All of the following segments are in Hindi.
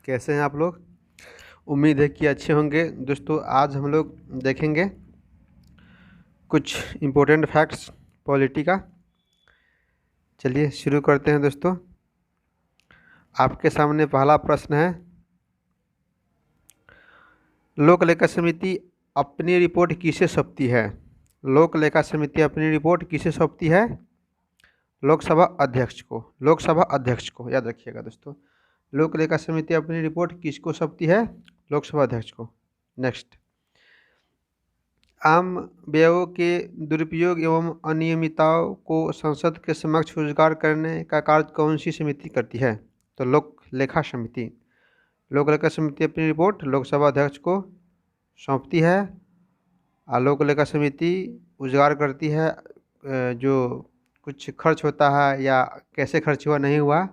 कैसे हैं आप लोग। उम्मीद है कि अच्छे होंगे। दोस्तों आज हम लोग देखेंगे कुछ इम्पोर्टेंट फैक्ट्स पॉलिटी का। चलिए शुरू करते हैं दोस्तों। आपके सामने पहला प्रश्न है, लोक लेखा समिति अपनी रिपोर्ट किसे सौंपती है? लोक लेखा समिति अपनी रिपोर्ट किसे सौंपती है? लोकसभा अध्यक्ष को। लोकसभा अध्यक्ष को याद रखिएगा दोस्तों। लोक लेखा समिति अपनी रिपोर्ट किसको सौंपती है? लोकसभा अध्यक्ष को। नेक्स्ट, आम व्ययों के दुरुपयोग एवं अनियमितताओं को संसद के समक्ष उजागर करने का कार्य कौन सी समिति करती है? तो लोक लेखा समिति। लोक लेखा समिति अपनी रिपोर्ट लोकसभा अध्यक्ष को सौंपती है और लोक लेखा समिति उजागर करती है जो कुछ खर्च होता है या कैसे खर्च हुआ नहीं हुआ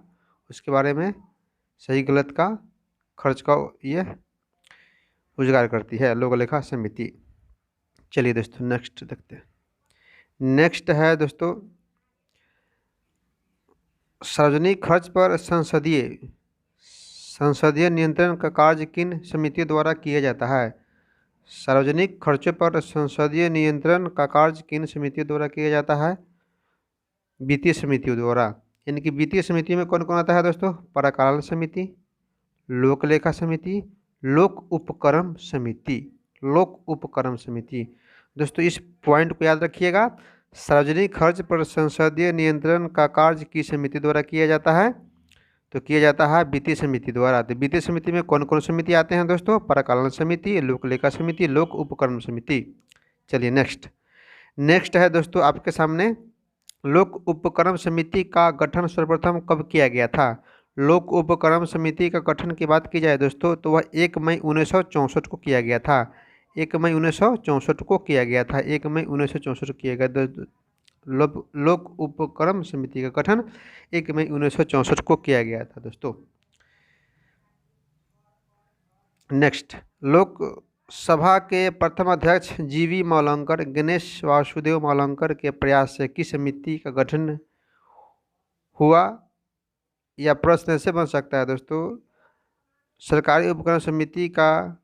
उसके बारे में सही गलत का खर्च का ये उजागर करती है लोक लेखा समिति। चलिए दोस्तों नेक्स्ट देखते हैं। नेक्स्ट है दोस्तों, सार्वजनिक खर्च पर संसदीय नियंत्रण का कार्य किन समितियों द्वारा किया जाता है? सार्वजनिक खर्चों पर संसदीय नियंत्रण का कार्य किन समितियों द्वारा किया जाता है? वित्तीय समितियों द्वारा। यानी कि वित्तीय समिति में कौन कौन आता है दोस्तों? पराकालन समिति, लोक लेखा समिति, लोक उपक्रम समिति। लोक उपक्रम समिति दोस्तों इस पॉइंट को याद रखिएगा। सार्वजनिक खर्च पर संसदीय नियंत्रण का कार्य किस समिति द्वारा किया जाता है? तो किया जाता है वित्तीय समिति द्वारा। तो वित्तीय समिति में कौन कौन समिति आते हैं दोस्तों? पराकालन समिति, लोक लेखा समिति, लोक उपक्रम समिति। चलिए नेक्स्ट है दोस्तों आपके सामने, लोक उपक्रम समिति का गठन सर्वप्रथम कब किया गया था? लोक उपक्रम समिति का गठन की बात की जाए दोस्तों तो वह 1 मई 1964 को किया गया था। 1 मई 1964 को किया गया था। 1 मई 1964 को किया गया। लोक उपक्रम समिति का गठन 1 मई 1964 को किया गया था दोस्तों। नेक्स्ट, लोकसभा के प्रथम अध्यक्ष जीवी मौलंकर गणेश वासुदेव मौलंकर के प्रयास से किस समिति का गठन हुआ? या प्रश्न ऐसे बन सकता है दोस्तों, सरकारी उपक्रम समिति का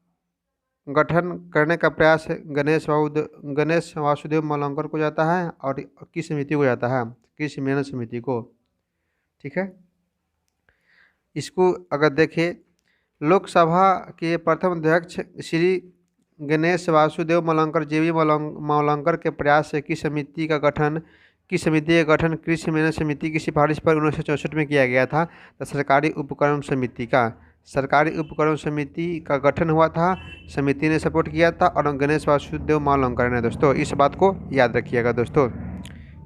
गठन करने का प्रयास गणेश वासुदेव मौलंकर को जाता है और किस समिति को जाता है? कृषि मेहनत समिति को। ठीक है, इसको अगर देखें, लोकसभा के प्रथम अध्यक्ष श्री गणेश वासुदेव मौलंकर जीवी मौलंकर के प्रयास से किस समिति का गठन कृषि मेहनत समिति की सिफारिश पर 1964 में किया गया था? तो सरकारी उपक्रम समिति का। सरकारी उपक्रम समिति का गठन हुआ था, समिति ने सपोर्ट किया था और गणेश वासुदेव मौलंकर ने दोस्तों। इस बात को याद रखिएगा दोस्तों।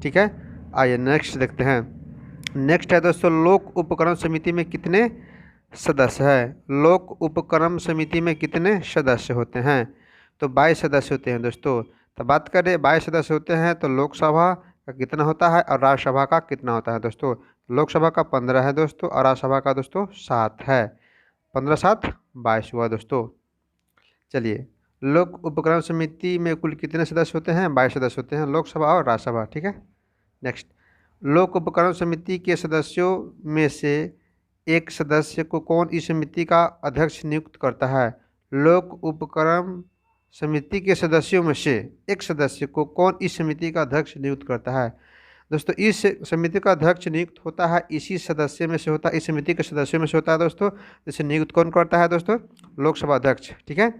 ठीक है, आइए नेक्स्ट देखते हैं। नेक्स्ट है दोस्तों, लोक उपक्रम समिति में कितने सदस्य हैं? लोक उपक्रम समिति में कितने सदस्य होते हैं? तो 22 सदस्य होते हैं दोस्तों। तो बात करें 22 सदस्य होते हैं तो लोकसभा का कितना होता है और राज्यसभा का कितना होता है दोस्तों? लोकसभा का 15 है दोस्तों और राज्यसभा का दोस्तों 7 है। 15 7 22 हुआ दोस्तों। चलिए, लोक उपक्रम समिति में कुल कितने सदस्य होते हैं? 22 सदस्य होते हैं, लोकसभा और राज्यसभा। ठीक है, नेक्स्ट, लोक उपक्रम समिति के सदस्यों में से एक सदस्य को कौन इस समिति का अध्यक्ष नियुक्त करता है? लोक उपक्रम समिति के सदस्यों में से एक सदस्य को कौन इस समिति का अध्यक्ष नियुक्त करता है? दोस्तों इस समिति का अध्यक्ष नियुक्त होता है इसी सदस्य में से होता है, इस समिति के सदस्यों में से होता है दोस्तों। इसे नियुक्त कौन करता है दोस्तों? लोकसभा अध्यक्ष। ठीक है,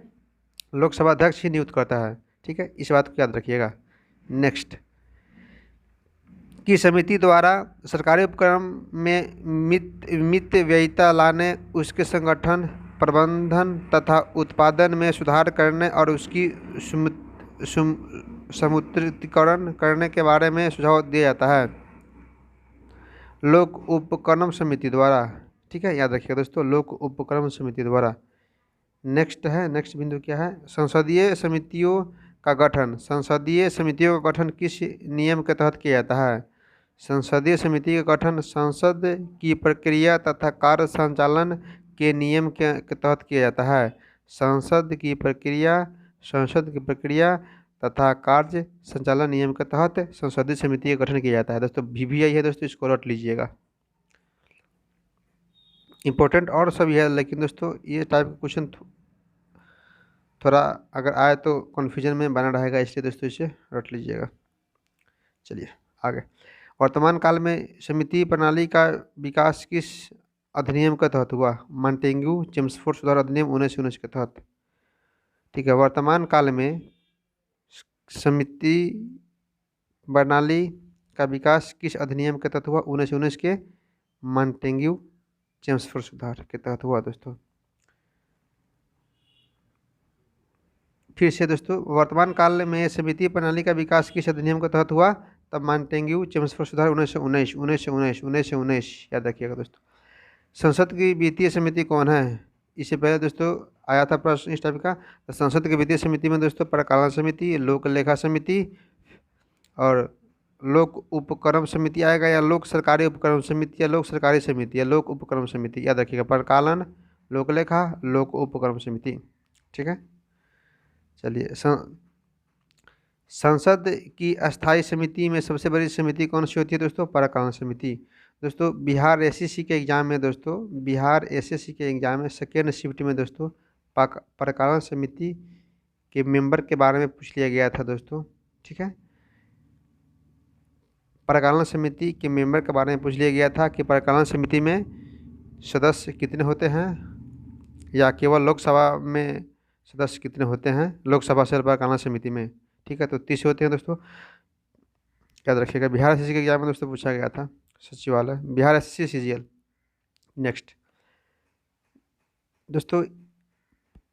लोकसभा अध्यक्ष ही नियुक्त करता है। ठीक है, इस बात को याद रखिएगा। नेक्स्ट, की समिति द्वारा सरकारी उपक्रम में मित व्ययिता लाने, उसके संगठन, प्रबंधन तथा उत्पादन में सुधार करने और उसकी समुद्रीकरण करने के बारे में सुझाव दिया जाता है लोक उपक्रम समिति द्वारा। ठीक है, याद रखिएगा दोस्तों, लोक उपक्रम समिति द्वारा। नेक्स्ट बिंदु क्या है? संसदीय समितियों का गठन। संसदीय समितियों का गठन किस नियम के तहत किया जाता है? संसदीय समिति का गठन संसद की प्रक्रिया तथा कार्य संचालन के नियम के तहत किया जाता है। संसद की प्रक्रिया तथा कार्य संचालन नियम के तहत संसदीय समिति का गठन किया जाता है दोस्तों। VVI है दोस्तों, इसको रट लीजिएगा। इम्पोर्टेंट और सब ये है, लेकिन दोस्तों ये टाइप का क्वेश्चन थोड़ा अगर आए तो कन्फ्यूजन में बना रहेगा, इसलिए दोस्तों इसे रट लीजिएगा। चलिए आगे। वर्तमान काल में समिति प्रणाली का विकास किस अधिनियम के तहत हुआ? मॉन्टेग्यू चेम्सफोर्ड सुधार अधिनियम 1919 के तहत। ठीक है, वर्तमान काल में समिति प्रणाली का विकास किस अधिनियम के तहत हुआ? 1919 के मॉन्टेग्यू चेम्सफोर्ड सुधार के तहत हुआ दोस्तों। फिर से दोस्तों, वर्तमान काल में समिति प्रणाली का विकास किस अधिनियम के तहत हुआ? तब मॉन्टेग्यू चेम्सफोर्ड सुधार 1919 याद रखिएगा दोस्तों। संसद की वित्तीय समिति कौन है? इससे पहले दोस्तों आया था प्रश्न इस टाइप का। तो संसद की वित्तीय समिति में दोस्तों प्रकलन समिति, लोक लेखा समिति और लोक उपक्रम समिति आएगा, या लोक सरकारी उपक्रम समिति, या लोक सरकारी समिति, या लोक उपक्रम समिति। याद रखिएगा, प्रकालन, लोक लेखा, लोक उपक्रम समिति। ठीक है, चलिए। संसद की अस्थायी समिति में सबसे बड़ी समिति कौन सी होती है दोस्तों? प्रकलन समिति। दोस्तों बिहार एसएससी के एग्जाम में सेकेंड शिफ्ट में दोस्तों प्रकलन समिति के मेंबर के बारे में पूछ लिया गया था दोस्तों। ठीक है, प्रकलन समिति के मेंबर के बारे में पूछ लिया गया था कि प्रकलन समिति में सदस्य कितने होते हैं, या केवल लोकसभा में सदस्य कितने होते हैं, लोकसभा से प्रकलन समिति में। ठीक है, तो 30 होते हैं दोस्तों, याद रखिएगा। बिहार एसएससी के एग्जाम में दोस्तों पूछा गया था, सचिवालय बिहार एसएससी सीजीएल। नेक्स्ट दोस्तों,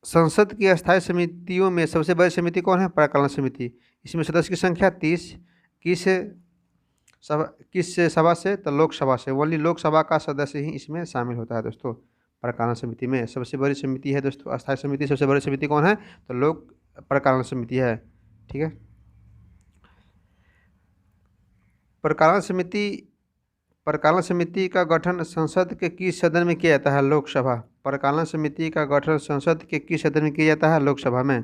संसद की अस्थायी समितियों में सबसे बड़ी समिति कौन है? प्रकलन समिति। इसमें सदस्य की संख्या 30। किस सभा से? तो लोकसभा से। ओनली लोकसभा का सदस्य ही इसमें शामिल होता है दोस्तों। प्रकलन समिति में सबसे बड़ी समिति है दोस्तों अस्थायी समिति। सबसे बड़ी समिति कौन है? तो लोक प्रकलन समिति है। ठीक है, प्रकलन समिति का गठन संसद के किस सदन में किया जाता है? लोकसभा। प्रकलन समिति का गठन संसद के किस सदन में किया जाता है? लोकसभा में।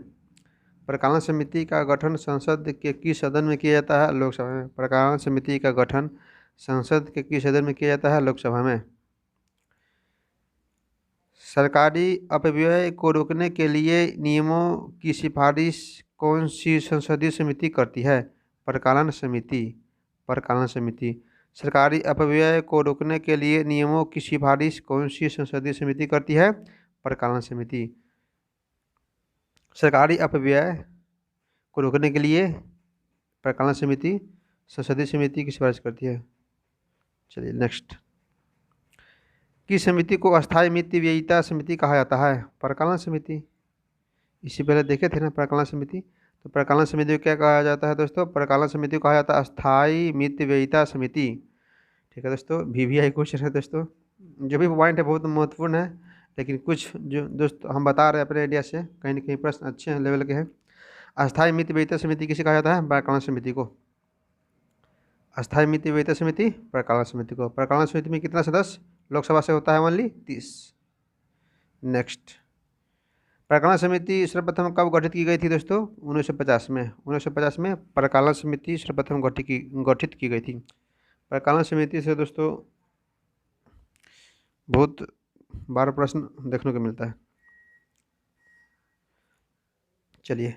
प्रकलन समिति का गठन संसद के किस सदन में किया जाता है? लोकसभा में। प्रकलन समिति का गठन संसद के किस सदन में किया जाता है? लोकसभा में। सरकारी अपव्यय को रोकने के लिए नियमों की सिफारिश कौन सी संसदीय समिति करती है? प्रकलन समिति। प्रकलन समिति। सरकारी अपव्यय को रोकने के लिए नियमों की सिफारिश कौन सी संसदीय समिति करती है? प्रकलन समिति। सरकारी अपव्यय को रोकने के लिए प्रकलन समिति संसदीय समिति की सिफारिश करती है। चलिए नेक्स्ट। किस समिति को अस्थायी मितव्ययिता समिति कहा जाता है? प्रकलन समिति। इससे पहले देखे थे ना प्रकलन समिति। तो प्रकलन समिति को क्या कहा जाता है दोस्तों? प्रकलन समिति को कहा जाता है अस्थायी मितव्ययिता समिति। ठीक है दोस्तों, VVI क्वेश्चन है दोस्तों। जो भी पॉइंट है बहुत महत्वपूर्ण है, लेकिन कुछ जो दोस्त हम बता रहे हैं अपने आइडिया से, कहीं ना कहीं प्रश्न अच्छे हैं लेवल के हैं। अस्थायी मितव्ययिता समिति किसे कहा जाता है? प्रकलन समिति को। अस्थायी मितव्ययिता समिति प्रकलन समिति को। प्रकलन समिति में कितना सदस्य? लोकसभा से होता है ओनली 30। नेक्स्ट। प्रकलन समिति सर्वप्रथम कब गठित की गई थी दोस्तों? 1950 में। 1950 में प्रकलन समिति सर्वप्रथम गठित की गई थी। प्रकलन समिति से दोस्तों बहुत बार प्रश्न देखने को मिलता है। चलिए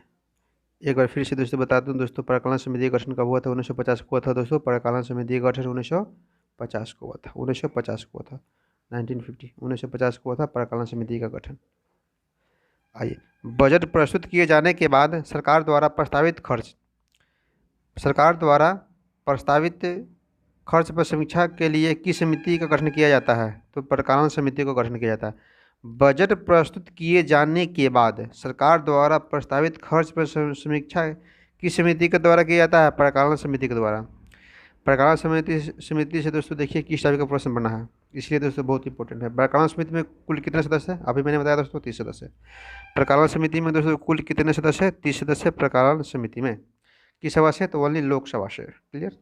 एक बार फिर से दोस्तों बता दूं दोस्तों, प्रकलन समिति का गठन कब हुआ था? 1950 को हुआ था दोस्तों। प्रकलन समिति का गठन 1950 को हुआ था। 1950 को हुआ था, 1950 को हुआ था प्रकलन समिति का गठन। आइए, बजट प्रस्तुत किए जाने के बाद सरकार द्वारा प्रस्तावित खर्च पर समीक्षा के लिए किस समिति का गठन किया जाता है? तो प्रकलन समिति को गठन किया जाता है। बजट प्रस्तुत किए जाने के बाद सरकार द्वारा प्रस्तावित खर्च पर समीक्षा किस समिति के द्वारा किया जाता है? प्रकलन समिति के द्वारा। प्रकलन समिति से दोस्तों देखिए किस टाइप का प्रश्न बना है, इसलिए दोस्तों बहुत इंपॉर्टेंट है। प्रकलन समिति में कुल कितने सदस्य हैं? अभी मैंने बताया दोस्तों 30 सदस्य। प्रकलन समिति में दोस्तों कुल कितने सदस्य हैं? 30 सदस्य प्रकलन समिति में। किस सभा से? तो ओनली लोकसभा से। क्लियर।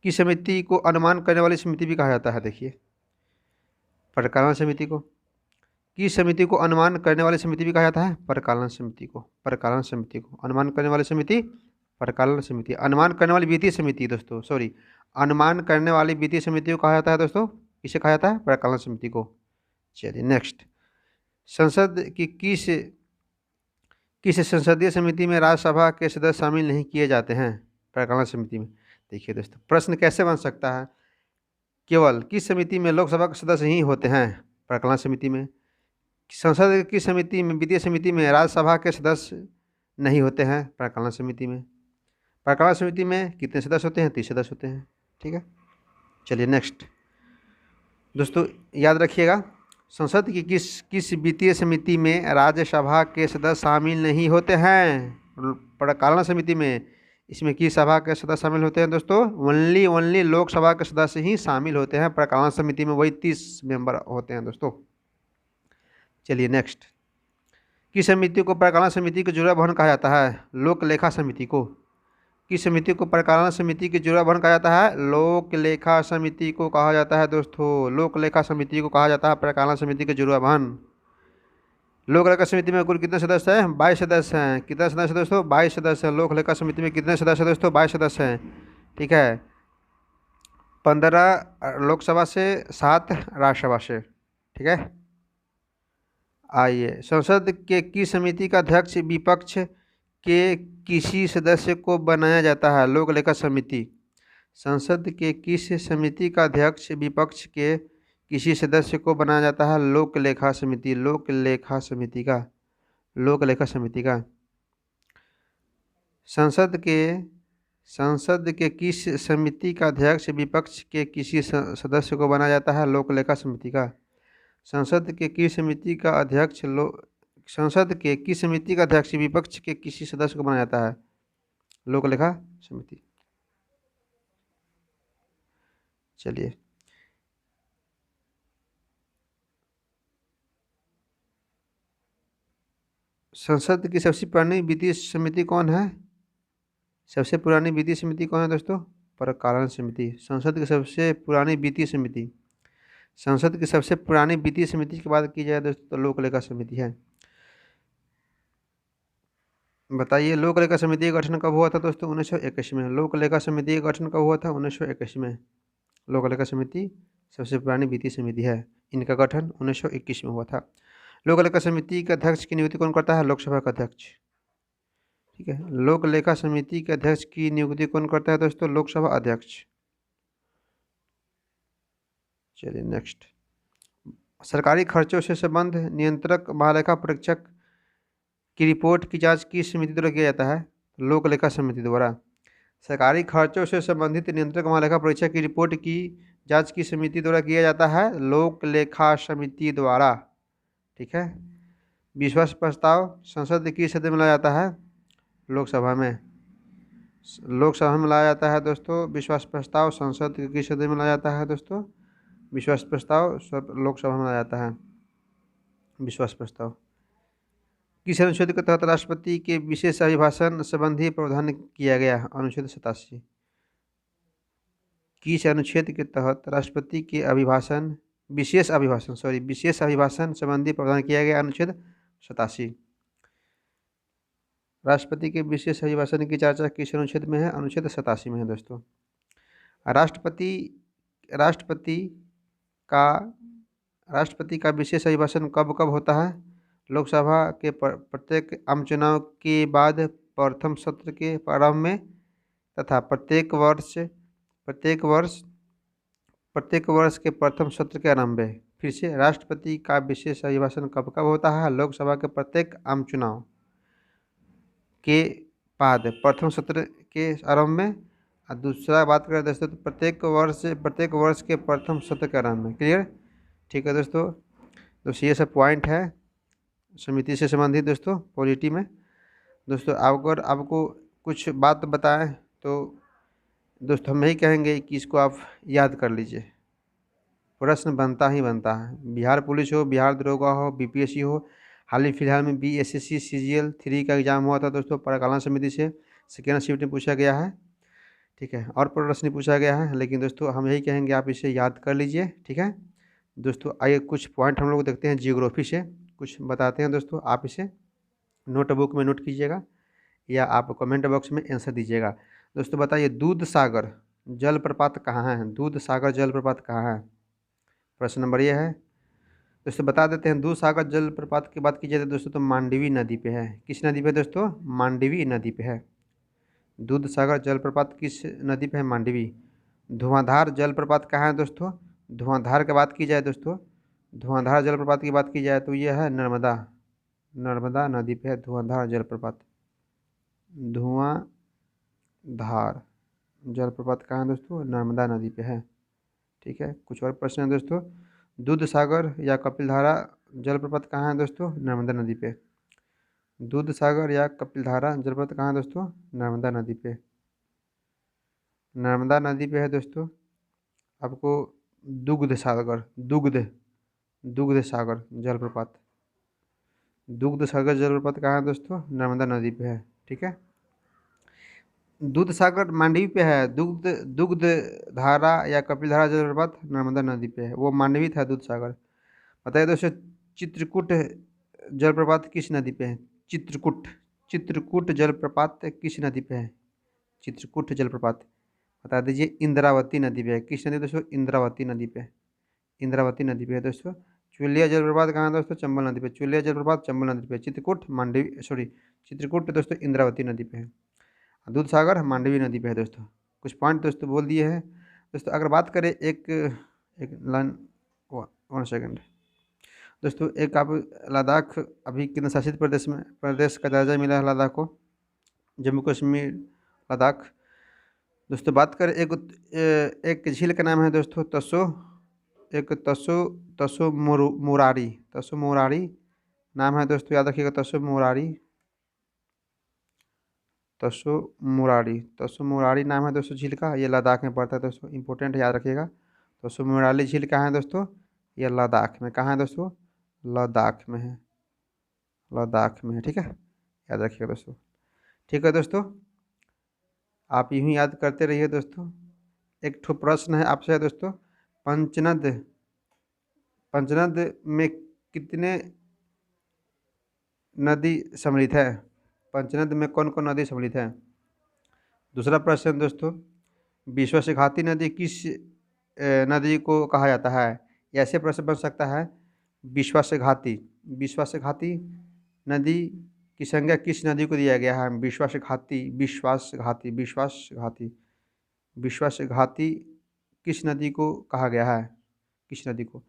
किस समिति को अनुमान करने वाली समिति भी कहा जाता है? देखिए प्रकलन समिति को। किस समिति को अनुमान करने वाली समिति भी कहा जाता है? प्रकलन समिति को। प्रकलन समिति को अनुमान करने वाली समिति प्रकलन समिति। अनुमान करने वाली वित्तीय समिति दोस्तों, सॉरी, अनुमान करने वाली वित्तीय समिति को कहा जाता है दोस्तों किसे कहा जाता है? परिचालन समिति को। चलिए नेक्स्ट, संसद की किस संसदीय समिति में राज्यसभा के सदस्य शामिल नहीं किए जाते हैं? परिचालन समिति में। देखिए दोस्तों, प्रश्न कैसे बन सकता है? केवल किस समिति में लोकसभा के सदस्य ही होते हैं? परिचालन समिति में। संसद की समिति में, वित्तीय समिति में राज्यसभा के सदस्य नहीं होते हैं? परिचालन समिति में। परिचालन समिति में कितने सदस्य होते हैं? 30 सदस्य होते हैं। ठीक है, चलिए नेक्स्ट दोस्तों, याद रखिएगा, संसद की किस वित्तीय समिति में राज्यसभा के सदस्य शामिल नहीं होते हैं? परिचालन समिति में। इसमें किस सभा के सदस्य शामिल होते हैं दोस्तों? ओनली लोकसभा के सदस्य ही शामिल होते हैं परिचालन समिति में, वही 30 मेंबर होते हैं दोस्तों। चलिए नेक्स्ट, किस समिति को परिचालन समिति की जुड़ा भवन कहा जाता है? लोक लेखा समिति को। किस समिति को परिचालन समिति की जुड़ा भवन कहा जाता है? लोक लेखा समिति को कहा जाता है दोस्तों। लोक लेखा समिति को कहा जाता है परिचालन समिति के जुड़ा भवन। लोक लेखा समिति में कुल कितने सदस्य हैं? 22 सदस्य हैं। कितने सदस्य दोस्तों? 22 सदस्य हैं। लोक लेखा समिति में कितने सदस्य हैं दोस्तों? 22 सदस्य हैं। ठीक है, 15 लोकसभा से, 7 राज्यसभा से। ठीक है, आइए, संसद के किस समिति का अध्यक्ष विपक्ष के किसी सदस्य को बनाया जाता है? लोक लेखा समिति। संसद के किस समिति का अध्यक्ष विपक्ष के किसी सदस्य को बनाया जाता है? लोक लेखा समिति। लोक लेखा समिति का, लोक लेखा समिति का। संसद के किस समिति का अध्यक्ष विपक्ष के किसी सदस्य को बनाया जाता है? लोक लेखा समिति का। संसद के किस समिति का अध्यक्ष संसद के किस समिति का अध्यक्ष विपक्ष के किसी सदस्य को बनाया जाता है? लोक लेखा समिति। चलिए, संसद की सबसे पुरानी वित्तीय समिति कौन है? सबसे पुरानी वित्तीय समिति कौन है दोस्तों? परिचालन समिति। संसद की सबसे पुरानी वित्तीय समिति, संसद की सबसे पुरानी वित्तीय समिति की बात की जाए दोस्तों तो लोक लेखा समिति है। बताइए, लोक लेखा समिति का गठन कब हुआ था दोस्तों? 1921 में। लोक लेखा समिति का गठन कब हुआ था? 1921 में। लोक लेखा समिति सबसे पुरानी वित्तीय समिति है, इनका गठन 1921 में हुआ था। लोक लेखा समिति के अध्यक्ष की नियुक्ति कौन करता है? लोकसभा का अध्यक्ष। ठीक है, लोक लेखा समिति के अध्यक्ष की नियुक्ति कौन करता है दोस्तों? लोकसभा अध्यक्ष। चलिए नेक्स्ट, सरकारी खर्चों से संबंध नियंत्रक महालेखा परीक्षक की रिपोर्ट की जांच किस समिति द्वारा किया जाता है? लोक लेखा समिति द्वारा। सरकारी खर्चों से संबंधित नियंत्रक महालेखा परीक्षक की रिपोर्ट की जांच किस समिति द्वारा किया जाता है? लोक लेखा समिति द्वारा। ठीक है, विश्वास प्रस्ताव संसद की सदन में लाया जाता है? लोकसभा में। लोकसभा में लाया जाता है दोस्तों विश्वास प्रस्ताव। संसद की सदन में लाया जाता है दोस्तों विश्वास प्रस्ताव। लोकसभा में लाया जाता है विश्वास प्रस्ताव। किस अनुच्छेद के तहत राष्ट्रपति के विशेष अभिभाषण संबंधी प्रावधान किया गया? अनुच्छेद 87। किस अनुच्छेद के तहत राष्ट्रपति के विशेष अभिभाषण संबंधी प्रावधान किया गया? अनुच्छेद 87। राष्ट्रपति के विशेष अभिभाषण की चर्चा किस अनुच्छेद में है? अनुच्छेद 87 में है दोस्तों। राष्ट्रपति का विशेष अभिभाषण कब कब होता है? लोकसभा के प्रत्येक आम चुनाव के बाद प्रथम सत्र के प्रारंभ में तथा प्रत्येक वर्ष के प्रथम सत्र के आरंभ में। फिर से, राष्ट्रपति का विशेष अभिभाषण कब कब होता है? लोकसभा के प्रत्येक आम चुनाव के बाद प्रथम सत्र के आरंभ में। और दूसरा बात करें दोस्तों तो प्रत्येक वर्ष के प्रथम सत्र के आरंभ में। क्लियर? ठीक है दोस्तों, ये सब पॉइंट है समिति से संबंधित दोस्तों पॉलिटी में। दोस्तों अगर आपको कुछ बात बताएं तो दोस्तों हम यही कहेंगे कि इसको आप याद कर लीजिए, प्रश्न बनता ही बनता है। बिहार पुलिस हो, बिहार दरोगा हो, बीपीएससी हो, हाल ही फिलहाल में बीएसएससी सीजीएल 3 का एग्जाम हुआ था दोस्तों, परिचालन समिति से सेकेंड शिफ्ट में पूछा गया है। ठीक है, और प्रश्न पूछा गया है, लेकिन दोस्तों हम यही कहेंगे आप इसे याद कर लीजिए। ठीक है दोस्तों, आइए कुछ पॉइंट हम लोग देखते हैं जियोग्राफी से, कुछ बताते हैं दोस्तों। आप इसे नोटबुक में नोट कीजिएगा या आप कमेंट बॉक्स में आंसर दीजिएगा। दोस्तों बताइए, दूध सागर जलप्रपात कहाँ है? दूध सागर जलप्रपात कहाँ है? प्रश्न नंबर ये है दोस्तों। बता देते हैं, दूध सागर जलप्रपात की बात की जाए तो दोस्तों तो मांडवी नदी पे है। किस नदी पे दोस्तों? मांडवी नदी पे है। दूध सागर जलप्रपात किस नदी पे है? मांडवी। धुआंधार जलप्रपात कहाँ है दोस्तों? धुआंधार की बात की जाए दोस्तों, धुआंधार जलप्रपात की बात की जाए तो यह है नर्मदा, नर्मदा नदी पे है धुआंधार जलप्रपात। धुआंधार जलप्रपात कहाँ है दोस्तों? नर्मदा नदी पे है। ठीक है, कुछ और प्रश्न है दोस्तों। दूध सागर या कपिलधारा जलप्रपात कहाँ है दोस्तों? नर्मदा नदी पे। दूध सागर या कपिलधारा जलप्रपात कहाँ है दोस्तों? नर्मदा नदी पे। नर्मदा नदी पे है दोस्तों आपको दुग्ध सागर, दुग्ध सागर जलप्रपात। दुग्ध सागर जलप्रपात कहाँ है दोस्तों? नर्मदा नदी पे है। ठीक है, दूध सागर मांडवी पे है। दुग्ध दुग्ध धारा या कपिलधारा जलप्रपात नर्मदा नदी पे है, वो मांडवी था दूध सागर। बताइए दोस्तों, चित्रकूट जलप्रपात किस नदी पे है? चित्रकूट, चित्रकूट जलप्रपात किस नदी पे है? चित्रकूट जलप्रपात बता दीजिए। इंद्रावती नदी पे है। किस नदी दोस्तों? इंद्रावती नदी पे। इंद्रावती नदी पे है दोस्तों। चुलिया जलप्रपात कहाँ है दोस्तों? चंबल नदी पे। चुलिया जलप्रपात चंबल नदी पे। चित्रकूट मांडवी, सॉरी, चित्रकूट दोस्तों इंद्रावती नदी पे है। दूध सागर मांडवी नदी पे है दोस्तों। कुछ पॉइंट दोस्तों बोल दिए हैं दोस्तों। अगर बात करें एक एक लाइन, 1 सेकेंड दोस्तों, एक आप लद्दाख अभी केंद्र शासित प्रदेश का दर्जा मिला है लद्दाख को, जम्मू कश्मीर लद्दाख। दोस्तों बात करें एक झील का नाम है दोस्तों तसो, एक तसो, मुरारी, तसो मुरारी नाम है दोस्तों, याद रखिएगा तसो मुरारी, तसो मुरारी, तसो मुरारी नाम है दोस्तों झील का। ये लद्दाख में पड़ता है दोस्तों, इंपॉर्टेंट है, याद रखिएगा। तसो मुरारी झील कहाँ है दोस्तों? ये लद्दाख में। कहाँ है दोस्तों? लद्दाख में है, लद्दाख में है। ठीक है, याद रखिएगा दोस्तों। ठीक है दोस्तों, आप यूँ ही याद करते रहिए दोस्तों। एक ठो प्रश्न है आपसे दोस्तों, पंचनद, पंचनद में कितने नदी सम्मिलित है? पंचनद में कौन कौन नदी सम्मिलित है? दूसरा प्रश्न दोस्तों, विश्वासघाती नदी किस नदी को कहा जाता है? ऐसे प्रश्न बन सकता है, विश्वासघाती, विश्वासघाती नदी की संज्ञा किस नदी को दिया गया है? विश्वासघाती, विश्वासघाती, विश्वासघाती, विश्वासघाती किस नदी को कहा गया है? किस नदी को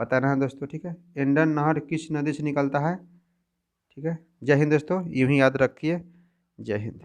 बताना है दोस्तों। ठीक है, इंडन नहर किस नदी से निकलता है? ठीक है, जय हिंद दोस्तों, यूँ ही याद रखिए। जय हिंद।